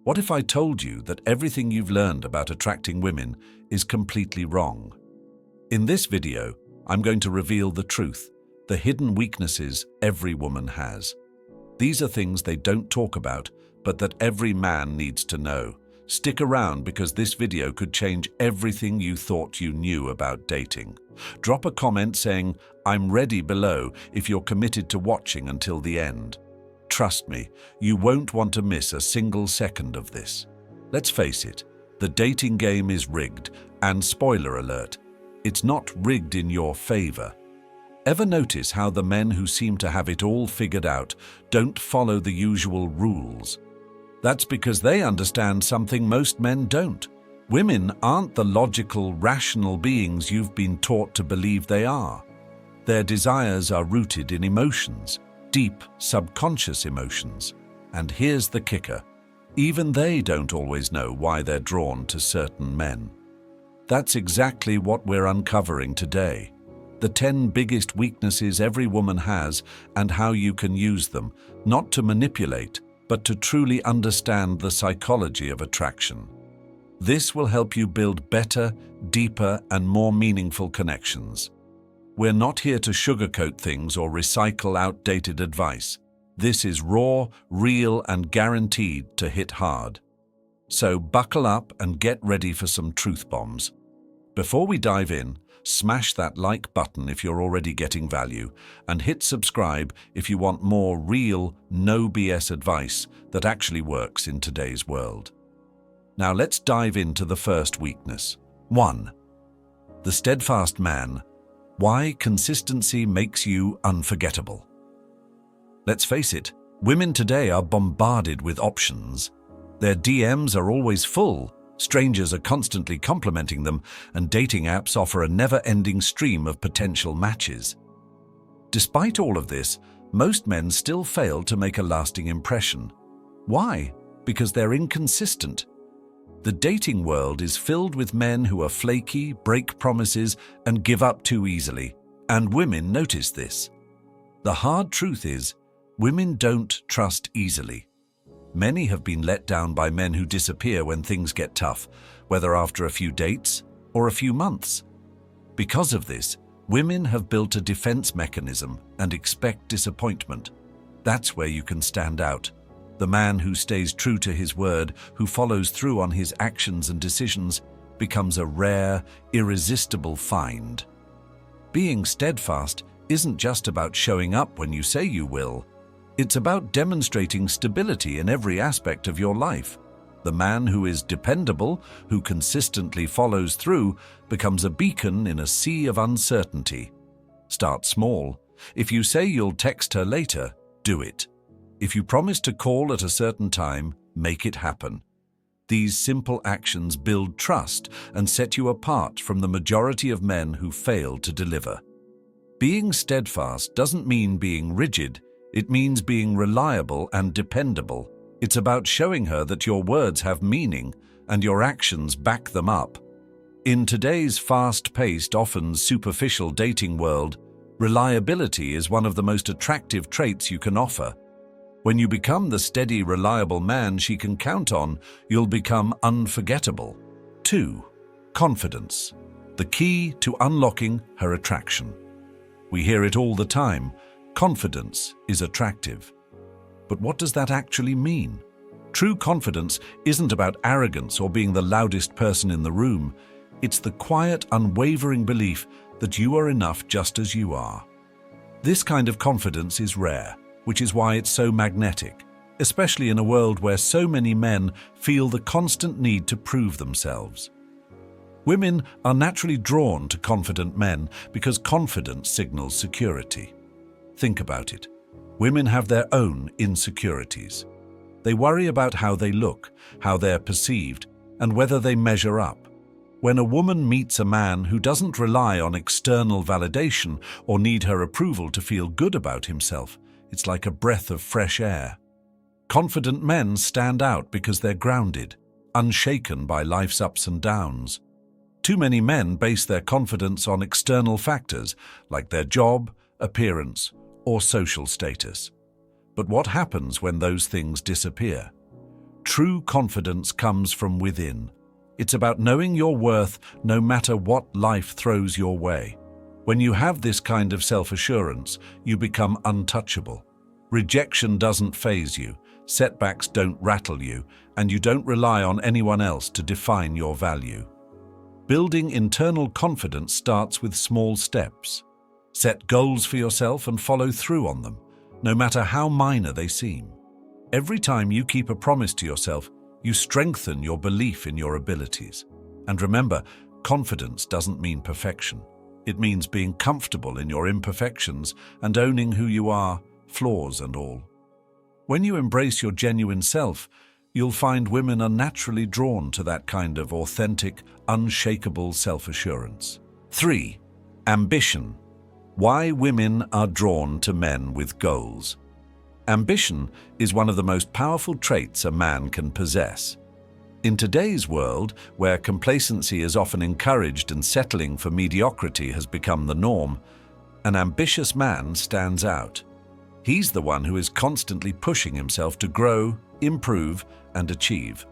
What if I told you that everything you've learned about attracting women is completely wrong? In this video, I'm going to reveal the truth, the hidden weaknesses every woman has. These are things they don't talk about, but that every man needs to know. Stick around because this video could change everything you thought you knew about dating. Drop a comment saying, "I'm ready" below if you're committed to watching until the end. Trust me, you won't want to miss a single second of this. Let's face it, the dating game is rigged, and spoiler alert, it's not rigged in your favor. Ever notice how the men who seem to have it all figured out don't follow the usual rules? That's because they understand something most men don't. Women aren't the logical, rational beings you've been taught to believe they are. Their desires are rooted in emotions, deep, subconscious emotions. And here's the kicker. Even they don't always know why they're drawn to certain men. That's exactly what we're uncovering today. The 10 biggest weaknesses every woman has and how you can use them, not to manipulate, but to truly understand the psychology of attraction. This will help you build better, deeper, and more meaningful connections. We're not here to sugarcoat things or recycle outdated advice. This is raw, real, and guaranteed to hit hard. So buckle up and get ready for some truth bombs. Before we dive in, smash that like button if you're already getting value, and hit subscribe if you want more real, no BS advice that actually works in today's world. Now let's dive into the first weakness. 1. The steadfast man. Why consistency makes you unforgettable. Let's face it, women today are bombarded with options. Their DMs are always full, strangers are constantly complimenting them, and dating apps offer a never-ending stream of potential matches. Despite all of this, most men still fail to make a lasting impression. Why? Because they're inconsistent. The dating world is filled with men who are flaky, break promises, and give up too easily, and women notice this. The hard truth is, women don't trust easily. Many have been let down by men who disappear when things get tough, whether after a few dates or a few months. Because of this, women have built a defense mechanism and expect disappointment. That's where you can stand out. The man who stays true to his word, who follows through on his actions and decisions, becomes a rare, irresistible find. Being steadfast isn't just about showing up when you say you will. It's about demonstrating stability in every aspect of your life. The man who is dependable, who consistently follows through, becomes a beacon in a sea of uncertainty. Start small. If you say you'll text her later, do it. If you promise to call at a certain time, make it happen. These simple actions build trust and set you apart from the majority of men who fail to deliver. Being steadfast doesn't mean being rigid. It means being reliable and dependable. It's about showing her that your words have meaning and your actions back them up. In today's fast-paced, often superficial dating world, reliability is one of the most attractive traits you can offer. When you become the steady, reliable man she can count on, you'll become unforgettable. 2. Confidence. The key to unlocking her attraction. We hear it all the time. Confidence is attractive. But what does that actually mean? True confidence isn't about arrogance or being the loudest person in the room. It's the quiet, unwavering belief that you are enough just as you are. This kind of confidence is rare, which is why it's so magnetic, especially in a world where so many men feel the constant need to prove themselves. Women are naturally drawn to confident men because confidence signals security. Think about it. Women have their own insecurities. They worry about how they look, how they're perceived, and whether they measure up. When a woman meets a man who doesn't rely on external validation or need her approval to feel good about himself, it's like a breath of fresh air. Confident men stand out because they're grounded, unshaken by life's ups and downs. Too many men base their confidence on external factors like their job, appearance, or social status. But what happens when those things disappear? True confidence comes from within. It's about knowing your worth no matter what life throws your way. When you have this kind of self-assurance, you become untouchable. Rejection doesn't faze you, setbacks don't rattle you, and you don't rely on anyone else to define your value. Building internal confidence starts with small steps. Set goals for yourself and follow through on them, no matter how minor they seem. Every time you keep a promise to yourself, you strengthen your belief in your abilities. And remember, confidence doesn't mean perfection. It means being comfortable in your imperfections and owning who you are, flaws and all. When you embrace your genuine self, you'll find women are naturally drawn to that kind of authentic, unshakable self-assurance. 3. Ambition. Why women are drawn to men with goals. Ambition is one of the most powerful traits a man can possess. In today's world, where complacency is often encouraged and settling for mediocrity has become the norm, an ambitious man stands out. He's the one who is constantly pushing himself to grow, improve, and achieve.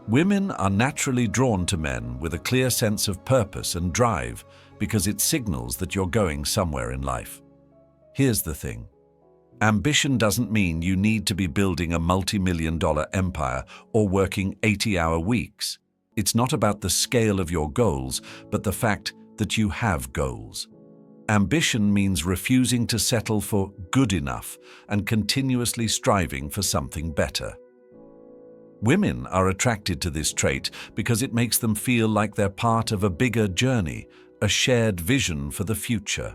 Women are naturally drawn to men with a clear sense of purpose and drive because it signals that you're going somewhere in life. Here's the thing. Ambition doesn't mean you need to be building a multi-million-dollar empire or working 80-hour weeks. It's not about the scale of your goals, but the fact that you have goals. Ambition means refusing to settle for good enough and continuously striving for something better. Women are attracted to this trait because it makes them feel like they're part of a bigger journey, a shared vision for the future.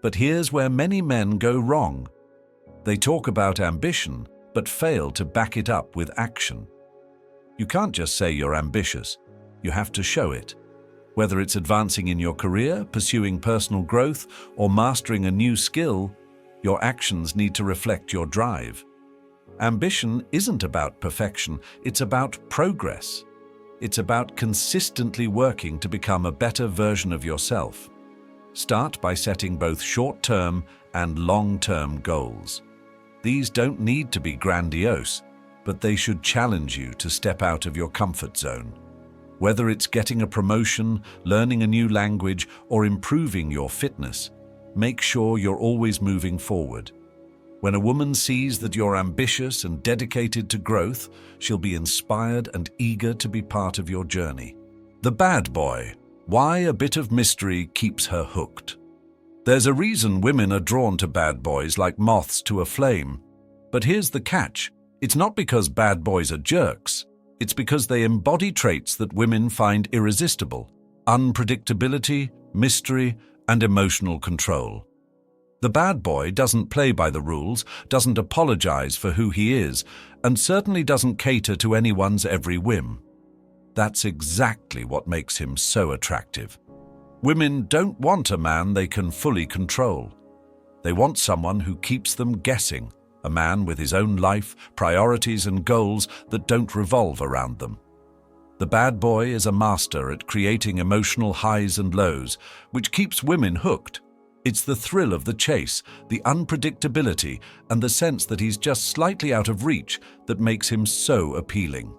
But here's where many men go wrong. They talk about ambition, but fail to back it up with action. You can't just say you're ambitious. You have to show it. Whether it's advancing in your career, pursuing personal growth, or mastering a new skill, your actions need to reflect your drive. Ambition isn't about perfection, it's about progress. It's about consistently working to become a better version of yourself. Start by setting both short-term and long-term goals. These don't need to be grandiose, but they should challenge you to step out of your comfort zone. Whether it's getting a promotion, learning a new language, or improving your fitness, make sure you're always moving forward. When a woman sees that you're ambitious and dedicated to growth, she'll be inspired and eager to be part of your journey. The bad boy. Why a bit of mystery keeps her hooked. There's a reason women are drawn to bad boys like moths to a flame. But here's the catch. It's not because bad boys are jerks. It's because they embody traits that women find irresistible: unpredictability, mystery, and emotional control. The bad boy doesn't play by the rules, doesn't apologize for who he is, and certainly doesn't cater to anyone's every whim. That's exactly what makes him so attractive. Women don't want a man they can fully control. They want someone who keeps them guessing, a man with his own life, priorities, and goals that don't revolve around them. The bad boy is a master at creating emotional highs and lows, which keeps women hooked. It's the thrill of the chase, the unpredictability, and the sense that he's just slightly out of reach that makes him so appealing.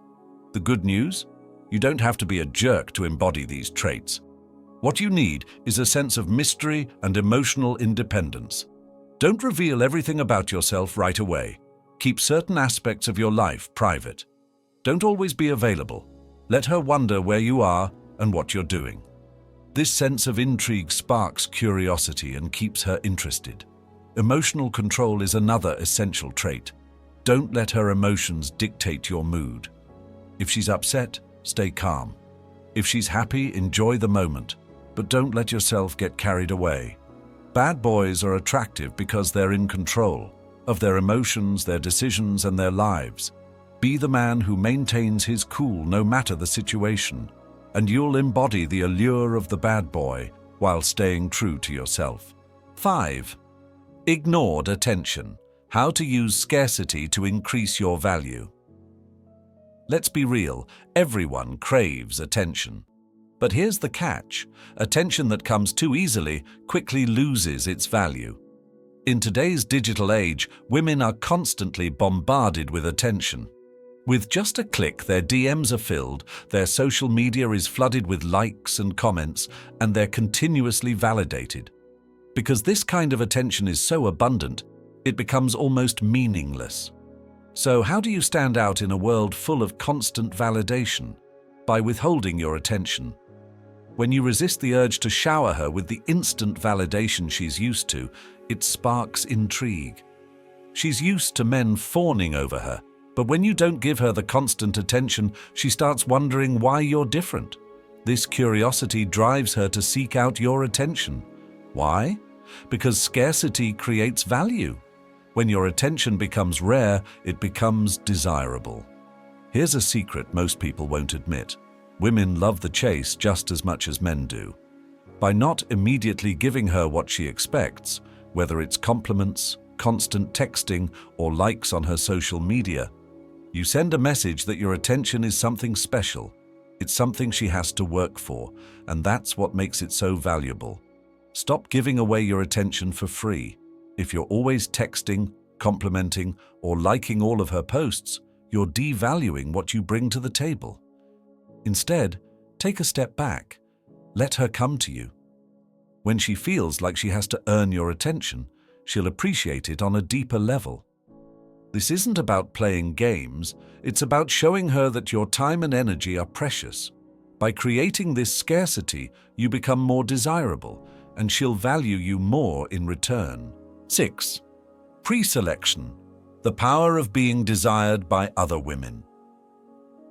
The good news? You don't have to be a jerk to embody these traits. What you need is a sense of mystery and emotional independence. Don't reveal everything about yourself right away. Keep certain aspects of your life private. Don't always be available. Let her wonder where you are and what you're doing. This sense of intrigue sparks curiosity and keeps her interested. Emotional control is another essential trait. Don't let her emotions dictate your mood. If she's upset, stay calm. If she's happy, enjoy the moment, but don't let yourself get carried away. Bad boys are attractive because they're in control of their emotions, their decisions, and their lives. Be the man who maintains his cool no matter the situation, and you'll embody the allure of the bad boy while staying true to yourself. 5. Ignored attention. How to use scarcity to increase your value. Let's be real, everyone craves attention. But here's the catch. Attention that comes too easily quickly loses its value. In today's digital age, women are constantly bombarded with attention. With just a click, their DMs are filled, their social media is flooded with likes and comments, and they're continuously validated. Because this kind of attention is so abundant, it becomes almost meaningless. So how do you stand out in a world full of constant validation? By withholding your attention. When you resist the urge to shower her with the instant validation she's used to, it sparks intrigue. She's used to men fawning over her, but when you don't give her the constant attention, she starts wondering why you're different. This curiosity drives her to seek out your attention. Why? Because scarcity creates value. When your attention becomes rare, it becomes desirable. Here's a secret most people won't admit. Women love the chase just as much as men do. By not immediately giving her what she expects, whether it's compliments, constant texting, or likes on her social media, you send a message that your attention is something special. It's something she has to work for, and that's what makes it so valuable. Stop giving away your attention for free. If you're always texting, complimenting, or liking all of her posts, you're devaluing what you bring to the table. Instead, take a step back. Let her come to you. When she feels like she has to earn your attention, she'll appreciate it on a deeper level. This isn't about playing games, it's about showing her that your time and energy are precious. By creating this scarcity, you become more desirable, and she'll value you more in return. 6. Pre-selection. The power of being desired by other women.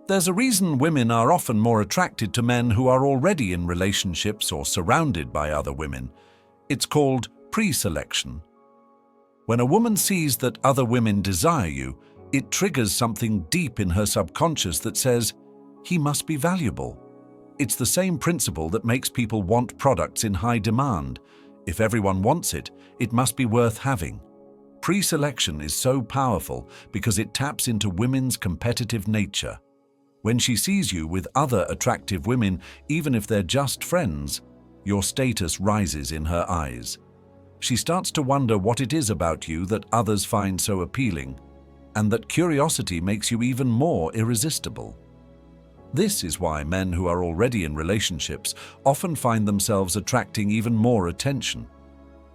There's a reason women are often more attracted to men who are already in relationships or surrounded by other women. It's called pre-selection. When a woman sees that other women desire you, it triggers something deep in her subconscious that says, "He must be valuable." It's the same principle that makes people want products in high demand. If everyone wants it, it must be worth having. Pre-selection is so powerful because it taps into women's competitive nature. When she sees you with other attractive women, even if they're just friends, your status rises in her eyes. She starts to wonder what it is about you that others find so appealing, and that curiosity makes you even more irresistible. This is why men who are already in relationships often find themselves attracting even more attention.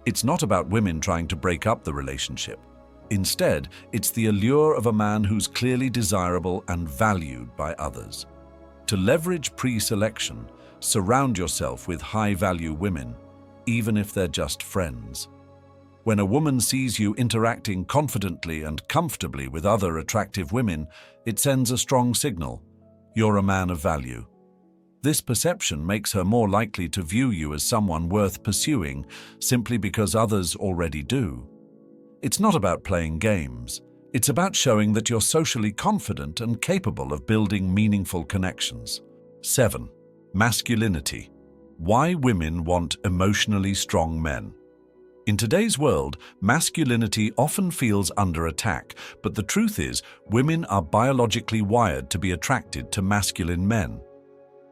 It's not about women trying to break up the relationship. Instead, it's the allure of a man who's clearly desirable and valued by others. To leverage pre-selection, surround yourself with high-value women, even if they're just friends. When a woman sees you interacting confidently and comfortably with other attractive women, it sends a strong signal. You're a man of value. This perception makes her more likely to view you as someone worth pursuing simply because others already do. It's not about playing games. It's about showing that you're socially confident and capable of building meaningful connections. 7. Masculinity. Why women want emotionally strong men. In today's world, masculinity often feels under attack, but the truth is, women are biologically wired to be attracted to masculine men.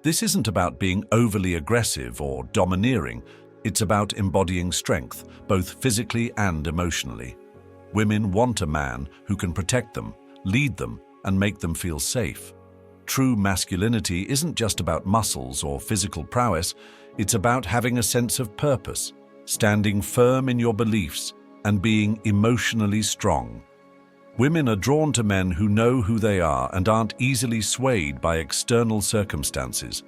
This isn't about being overly aggressive or domineering. It's about embodying strength, both physically and emotionally. Women want a man who can protect them, lead them, and make them feel safe. True masculinity isn't just about muscles or physical prowess, it's about having a sense of purpose, standing firm in your beliefs, and being emotionally strong. Women are drawn to men who know who they are and aren't easily swayed by external circumstances.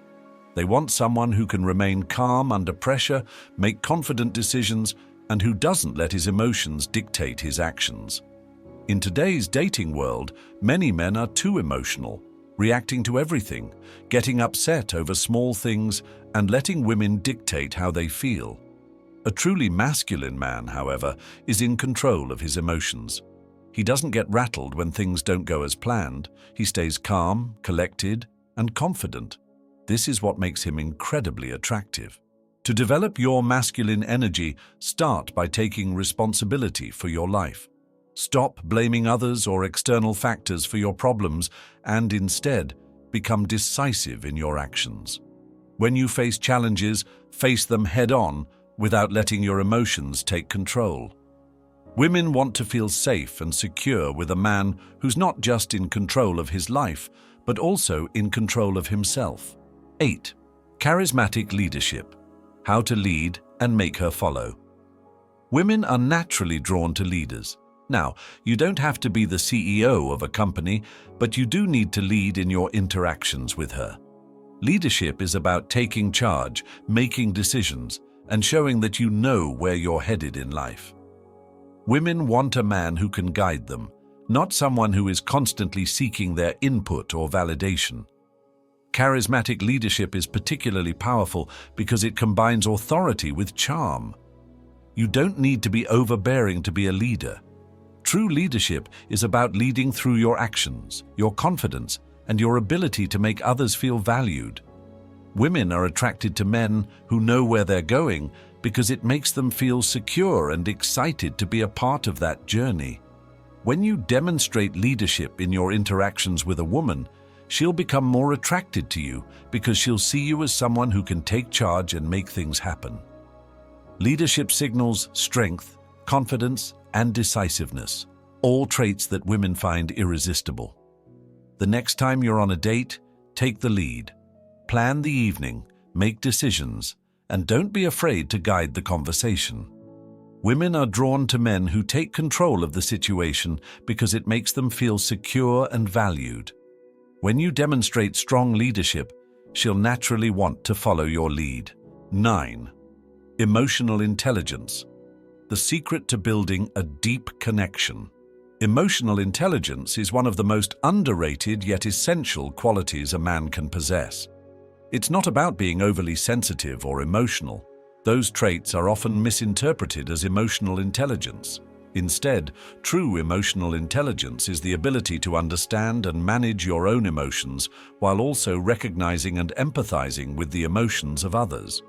They want someone who can remain calm under pressure, make confident decisions, and who doesn't let his emotions dictate his actions. In today's dating world, many men are too emotional, reacting to everything, getting upset over small things, and letting women dictate how they feel. A truly masculine man, however, is in control of his emotions. He doesn't get rattled when things don't go as planned. He stays calm, collected, and confident. This is what makes him incredibly attractive. To develop your masculine energy, start by taking responsibility for your life. Stop blaming others or external factors for your problems and instead become decisive in your actions. When you face challenges, face them head-on without letting your emotions take control. Women want to feel safe and secure with a man who's not just in control of his life, but also in control of himself. 8. Charismatic leadership. How to lead and make her follow. Women are naturally drawn to leaders. Now, you don't have to be the CEO of a company, but you do need to lead in your interactions with her. Leadership is about taking charge, making decisions, and showing that you know where you're headed in life. Women want a man who can guide them, not someone who is constantly seeking their input or validation. Charismatic leadership is particularly powerful because it combines authority with charm. You don't need to be overbearing to be a leader. True leadership is about leading through your actions, your confidence, and your ability to make others feel valued. Women are attracted to men who know where they're going because it makes them feel secure and excited to be a part of that journey. When you demonstrate leadership in your interactions with a woman, she'll become more attracted to you because she'll see you as someone who can take charge and make things happen. Leadership signals strength, confidence, and decisiveness, all traits that women find irresistible. The next time you're on a date, take the lead. Plan the evening, make decisions, and don't be afraid to guide the conversation. Women are drawn to men who take control of the situation because it makes them feel secure and valued. When you demonstrate strong leadership, she'll naturally want to follow your lead. 9. Emotional intelligence. The secret to building a deep connection. Emotional intelligence is one of the most underrated yet essential qualities a man can possess. It's not about being overly sensitive or emotional. Those traits are often misinterpreted as emotional intelligence. Instead, true emotional intelligence is the ability to understand and manage your own emotions while also recognizing and empathizing with the emotions of others.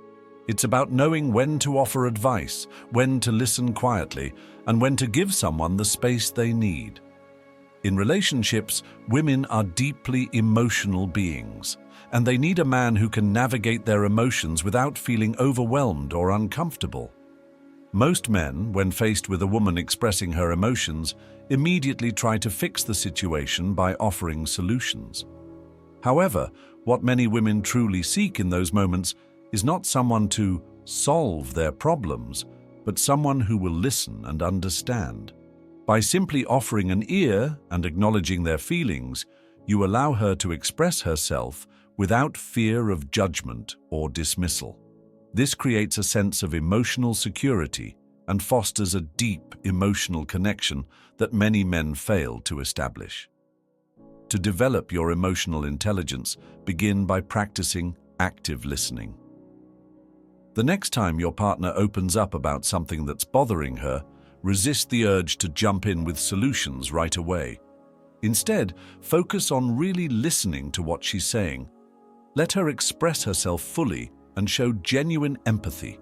It's about knowing when to offer advice, when to listen quietly, and when to give someone the space they need. In relationships, women are deeply emotional beings, and they need a man who can navigate their emotions without feeling overwhelmed or uncomfortable. Most men, when faced with a woman expressing her emotions, immediately try to fix the situation by offering solutions. However, what many women truly seek in those moments is not someone to solve their problems, but someone who will listen and understand. By simply offering an ear and acknowledging their feelings, you allow her to express herself without fear of judgment or dismissal. This creates a sense of emotional security and fosters a deep emotional connection that many men fail to establish. To develop your emotional intelligence, begin by practicing active listening. The next time your partner opens up about something that's bothering her, resist the urge to jump in with solutions right away. Instead, focus on really listening to what she's saying. Let her express herself fully and show genuine empathy.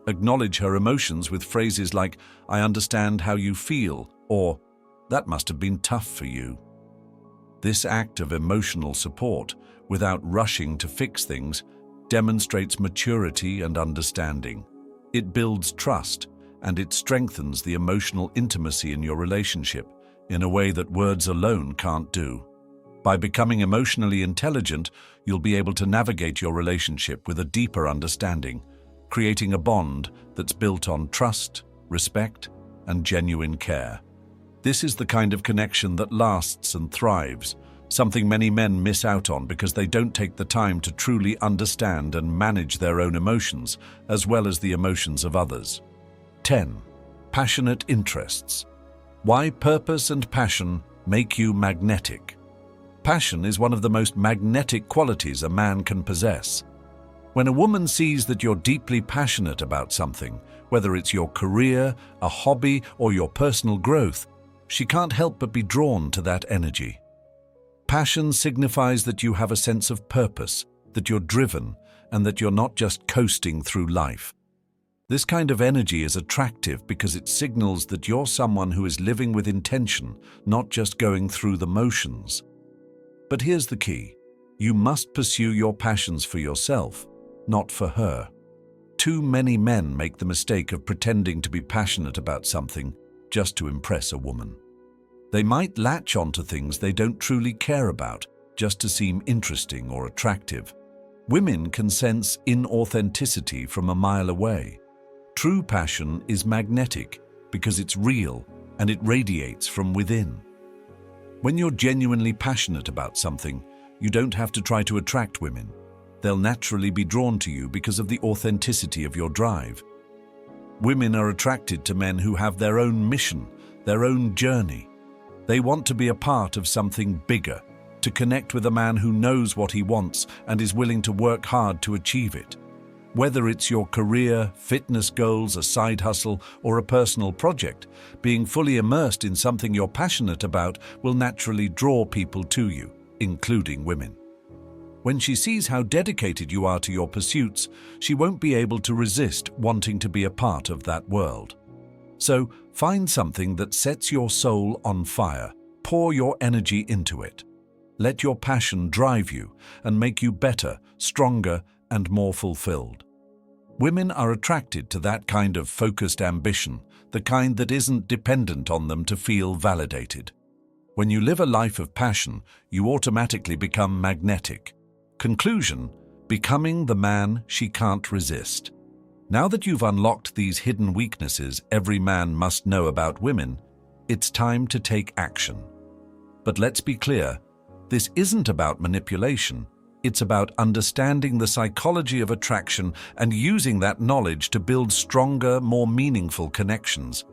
Acknowledge her emotions with phrases like, "I understand how you feel," or "That must have been tough for you." This act of emotional support, without rushing to fix things, demonstrates maturity and understanding. It builds trust, and it strengthens the emotional intimacy in your relationship in a way that words alone can't do. By becoming emotionally intelligent, you'll be able to navigate your relationship with a deeper understanding, creating a bond that's built on trust, respect, and genuine care. This is the kind of connection that lasts and thrives, something many men miss out on because they don't take the time to truly understand and manage their own emotions, as well as the emotions of others. 10. Passionate interests. Why purpose and passion make you magnetic. Passion is one of the most magnetic qualities a man can possess. When a woman sees that you're deeply passionate about something, whether it's your career, a hobby, or your personal growth, she can't help but be drawn to that energy. Passion signifies that you have a sense of purpose, that you're driven, and that you're not just coasting through life. This kind of energy is attractive because it signals that you're someone who is living with intention, not just going through the motions. But here's the key. You must pursue your passions for yourself, not for her. Too many men make the mistake of pretending to be passionate about something, just to impress a woman. They might latch onto things they don't truly care about just to seem interesting or attractive. Women can sense inauthenticity from a mile away. True passion is magnetic because it's real and it radiates from within. When you're genuinely passionate about something, you don't have to try to attract women. They'll naturally be drawn to you because of the authenticity of your drive. Women are attracted to men who have their own mission, their own journey. They want to be a part of something bigger, to connect with a man who knows what he wants and is willing to work hard to achieve it. Whether it's your career, fitness goals, a side hustle, or a personal project, being fully immersed in something you're passionate about will naturally draw people to you, including women. When she sees how dedicated you are to your pursuits, she won't be able to resist wanting to be a part of that world. So, find something that sets your soul on fire. Pour your energy into it. Let your passion drive you and make you better, stronger, and more fulfilled. Women are attracted to that kind of focused ambition, the kind that isn't dependent on them to feel validated. When you live a life of passion, you automatically become magnetic. Conclusion: becoming the man she can't resist. Now that you've unlocked these hidden weaknesses every man must know about women, it's time to take action. But let's be clear, this isn't about manipulation. It's about understanding the psychology of attraction and using that knowledge to build stronger, more meaningful connections.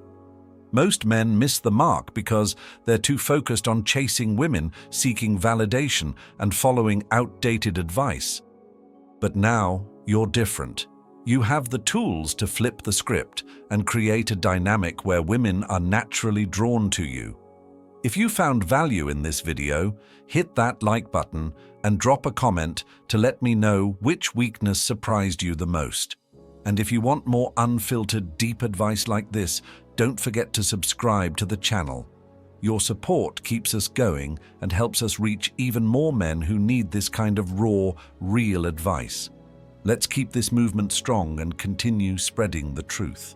Most men miss the mark because they're too focused on chasing women, seeking validation, and following outdated advice. But now, you're different. You have the tools to flip the script and create a dynamic where women are naturally drawn to you. If you found value in this video, hit that like button and drop a comment to let me know which weakness surprised you the most. And if you want more unfiltered, deep advice like this, don't forget to subscribe to the channel. Your support keeps us going and helps us reach even more men who need this kind of raw, real advice. Let's keep this movement strong and continue spreading the truth.